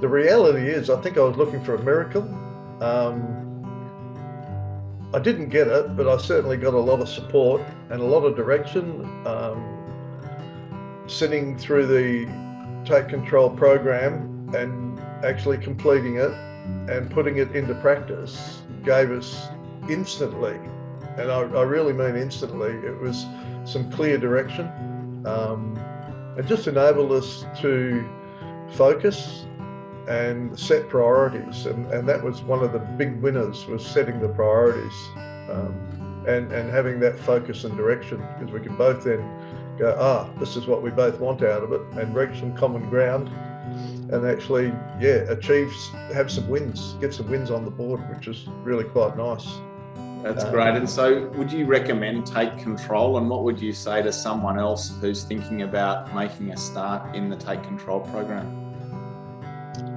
the reality is, I think I was looking for a miracle. I didn't get it, but I certainly got a lot of support and a lot of direction. Sitting through the Take Control program and actually completing it and putting it into practice gave us instantly, and I really mean instantly, it was some clear direction. It just enabled us to focus and set priorities, and that was one of the big winners, was setting the priorities, and having that focus and direction, because we could both then go, this is what we both want out of it, and reach some common ground and actually have some wins, get some wins on the board, which is really quite nice. That's great. And so would you recommend Take Control, and what would you say to someone else who's thinking about making a start in the Take Control program?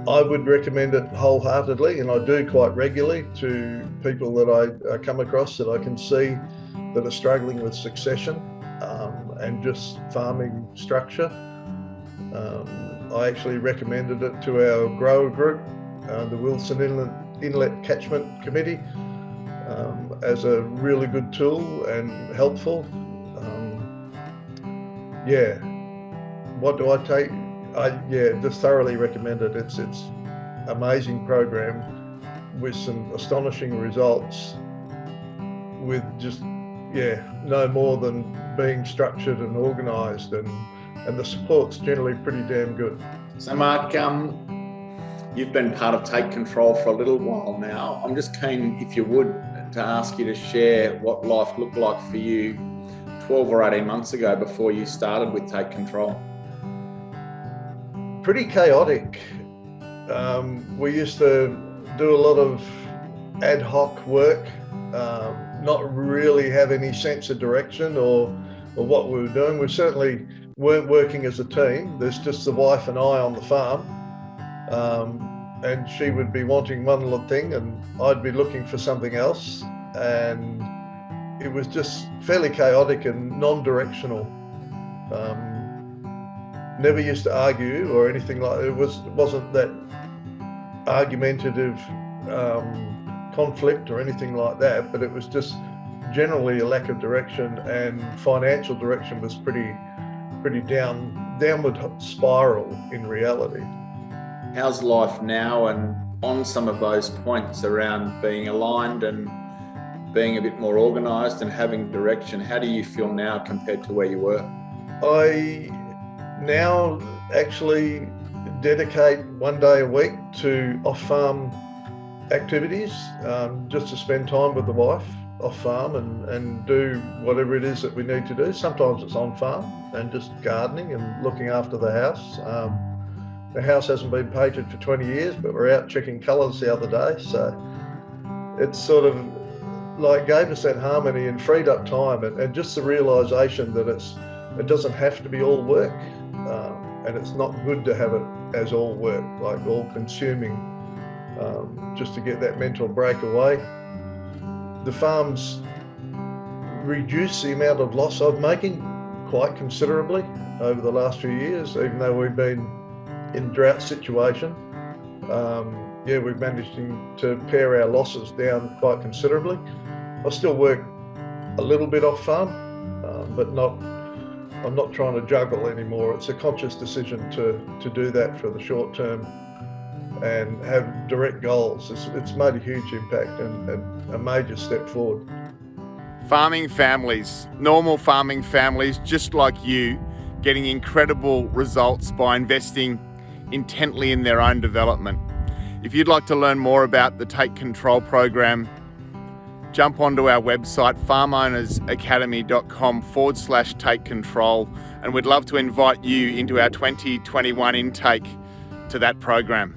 I would recommend it wholeheartedly, and I do quite regularly to people that I come across that I can see that are struggling with succession and just farming structure. I actually recommended it to our grower group, the Wilson Inlet Catchment Committee, as a really good tool and helpful. What do I take? Just thoroughly recommend it. It's amazing program with some astonishing results, with just no more than being structured and organised, and the support's generally pretty damn good. So Mark, you've been part of Take Control for a little while now. I'm just keen, if you would, to ask you to share what life looked like for you 12 or 18 months ago before you started with Take Control. Pretty chaotic. We used to do a lot of ad hoc work, not really have any sense of direction or what we were doing. We certainly weren't working as a team. There's just the wife and I on the farm, and she would be wanting one little thing and I'd be looking for something else, and it was just fairly chaotic and non-directional. Never used to argue or anything like it. It wasn't that argumentative conflict or anything like that, but it was just generally a lack of direction, and financial direction was pretty downward spiral in reality. How's life now, and on some of those points around being aligned and being a bit more organised and having direction, how do you feel now compared to where you were? I now actually dedicate one day a week to off-farm activities, just to spend time with the wife off-farm and do whatever it is that we need to do. Sometimes it's on-farm and just gardening and looking after the house. The house hasn't been painted for 20 years, but we're out checking colours the other day, so it's sort of like gave us that harmony and freed up time, and just the realisation that it doesn't have to be all work, and it's not good to have it as all work, like all consuming, just to get that mental break away. The farm's reduced the amount of loss I'm making quite considerably over the last few years, even though we've been in drought situation. We've managed to pare our losses down quite considerably. I still work a little bit off farm, but I'm not trying to juggle anymore. It's a conscious decision to do that for the short term and have direct goals. It's made a huge impact and a major step forward. Farming families, normal farming families just like you, getting incredible results by investing intently in their own development. If you'd like to learn more about the Take Control program, jump onto our website, farmownersacademy.com/take control, and we'd love to invite you into our 2021 intake to that program.